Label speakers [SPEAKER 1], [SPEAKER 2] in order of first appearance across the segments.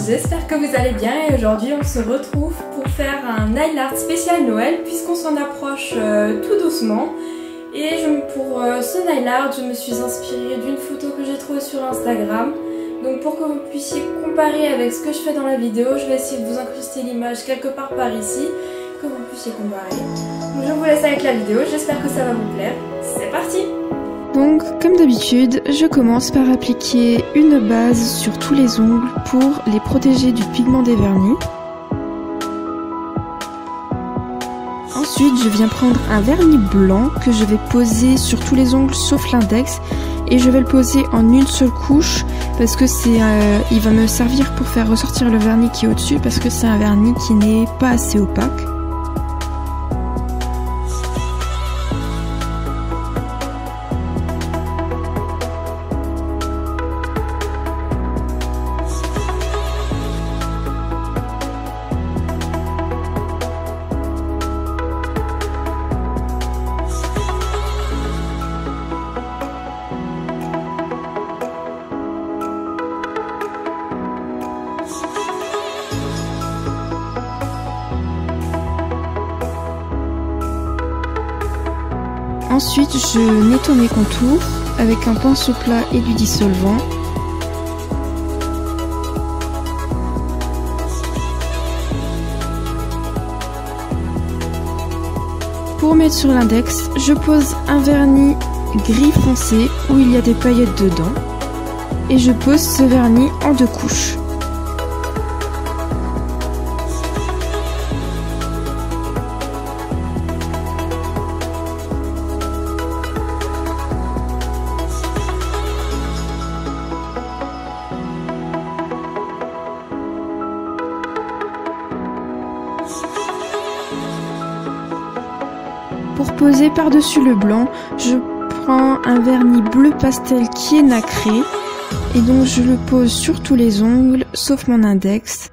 [SPEAKER 1] j'espère que vous allez bien et aujourd'hui on se retrouve pour faire un nail art spécial Noël puisqu'on s'en approche tout doucement. Et pour ce nail art, je me suis inspirée d'une photo que j'ai trouvée sur Instagram. Donc pour que vous puissiez comparer avec ce que je fais dans la vidéo, je vais essayer de vous incruster l'image quelque part par ici, que vous puissiez comparer. Donc je vous laisse avec la vidéo, j'espère que ça va vous plaire. C'est parti!
[SPEAKER 2] Donc comme d'habitude, je commence par appliquer une base sur tous les ongles pour les protéger du pigment des vernis. Ensuite, je viens prendre un vernis blanc que je vais poser sur tous les ongles sauf l'index et je vais le poser en une seule couche parce que il va me servir pour faire ressortir le vernis qui est au-dessus parce que c'est un vernis qui n'est pas assez opaque. Ensuite, je nettoie mes contours avec un pinceau plat et du dissolvant. Pour mettre sur l'index, je pose un vernis gris foncé où il y a des paillettes dedans. Et je pose ce vernis en deux couches. Pour poser par-dessus le blanc, je prends un vernis bleu pastel qui est nacré et donc je le pose sur tous les ongles sauf mon index.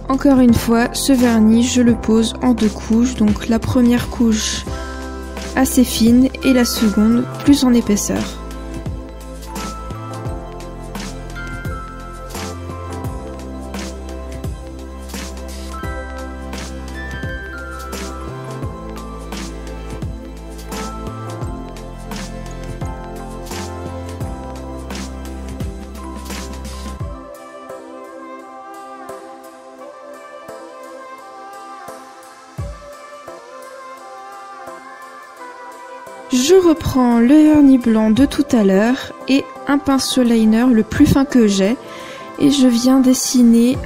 [SPEAKER 2] Encore une fois, ce vernis, je le pose en deux couches, donc la première couche assez fine et la seconde plus en épaisseur. Je reprends le vernis blanc de tout à l'heure et un pinceau liner le plus fin que j'ai et je viens dessiner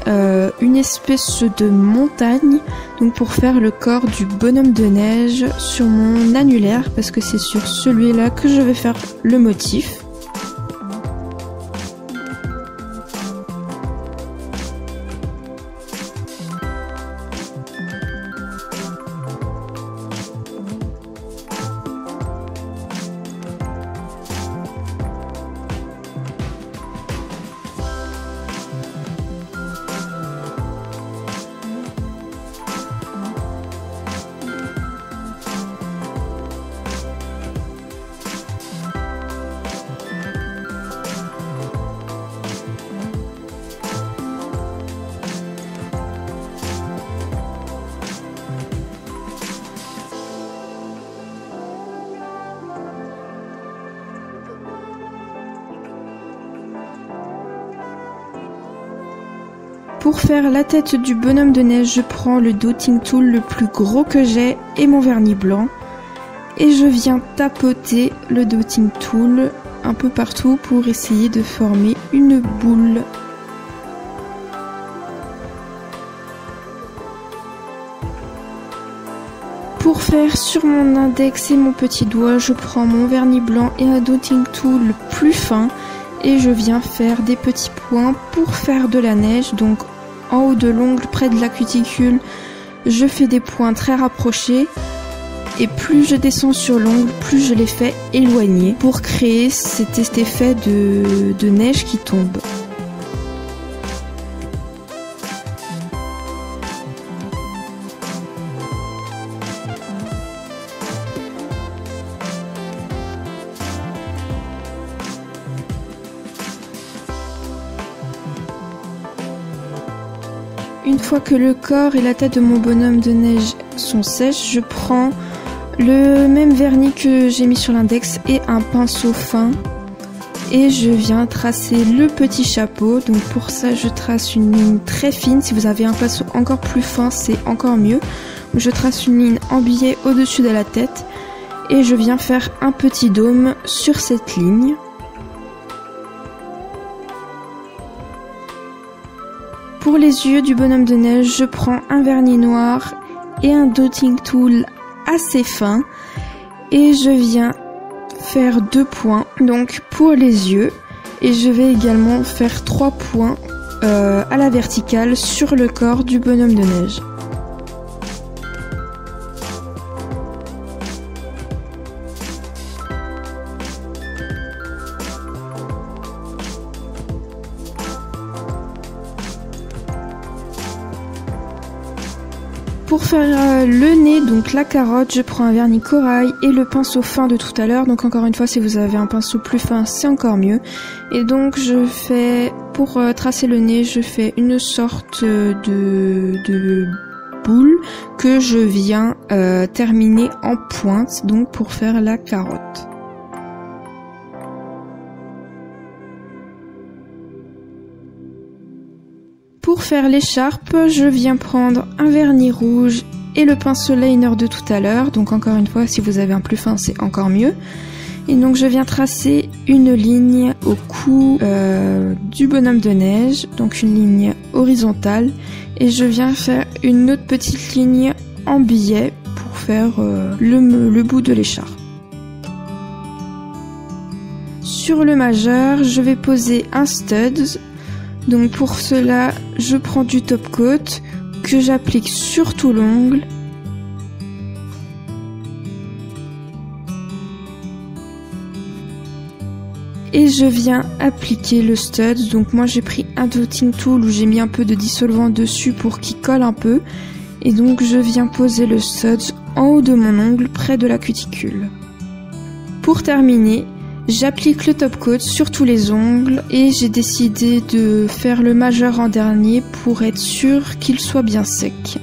[SPEAKER 2] une espèce de montagne donc pour faire le corps du bonhomme de neige sur mon annulaire parce que c'est sur celui-là que je vais faire le motif. Pour faire la tête du bonhomme de neige, je prends le dotting tool le plus gros que j'ai et mon vernis blanc. Et je viens tapoter le dotting tool un peu partout pour essayer de former une boule. Pour faire sur mon index et mon petit doigt, je prends mon vernis blanc et un dotting tool plus fin et je viens faire des petits points pour faire de la neige. Donc en haut de l'ongle, près de la cuticule, je fais des points très rapprochés et plus je descends sur l'ongle, plus je les fais éloigner pour créer cet effet de neige qui tombe. Une fois que le corps et la tête de mon bonhomme de neige sont sèches, je prends le même vernis que j'ai mis sur l'index et un pinceau fin et je viens tracer le petit chapeau. Donc pour ça je trace une ligne très fine. Si vous avez un pinceau encore plus fin, c'est encore mieux. Je trace une ligne en biais au-dessus de la tête et je viens faire un petit dôme sur cette ligne. Pour les yeux du bonhomme de neige, je prends un vernis noir et un dotting tool assez fin et je viens faire 2 points donc pour les yeux et je vais également faire 3 points à la verticale sur le corps du bonhomme de neige. Pour faire le nez, donc la carotte, je prends un vernis corail et le pinceau fin de tout à l'heure. Donc encore une fois, si vous avez un pinceau plus fin, c'est encore mieux. Et donc je fais, pour tracer le nez, je fais une sorte de boule que je viens terminer en pointe, donc pour faire la carotte. Pour faire l'écharpe, je viens prendre un vernis rouge et le pinceau liner de tout à l'heure. Donc encore une fois, si vous avez un plus fin, c'est encore mieux. Et donc je viens tracer une ligne au cou du bonhomme de neige, donc une ligne horizontale. Et je viens faire une autre petite ligne en biais pour faire le bout de l'écharpe. Sur le majeur, je vais poser un studs. Donc pour cela, je prends du top coat que j'applique sur tout l'ongle. Et je viens appliquer le studs. Donc moi j'ai pris un dotting tool où j'ai mis un peu de dissolvant dessus pour qu'il colle un peu. Et donc je viens poser le studs en haut de mon ongle près de la cuticule. Pour terminer, j'applique le top coat sur tous les ongles et j'ai décidé de faire le majeur en dernier pour être sûr qu'il soit bien sec.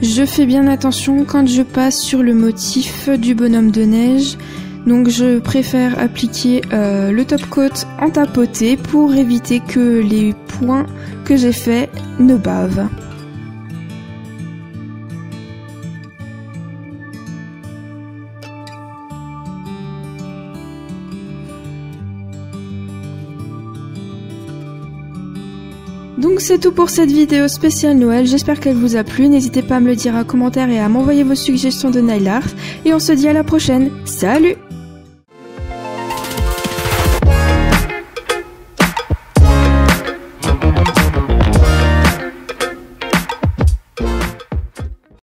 [SPEAKER 2] Je fais bien attention quand je passe sur le motif du bonhomme de neige, donc je préfère appliquer le top coat en tapoté pour éviter que les points que j'ai faits ne bavent. Donc c'est tout pour cette vidéo spéciale Noël, j'espère qu'elle vous a plu, n'hésitez pas à me le dire en commentaire et à m'envoyer vos suggestions de nail art, et on se dit à la prochaine, salut!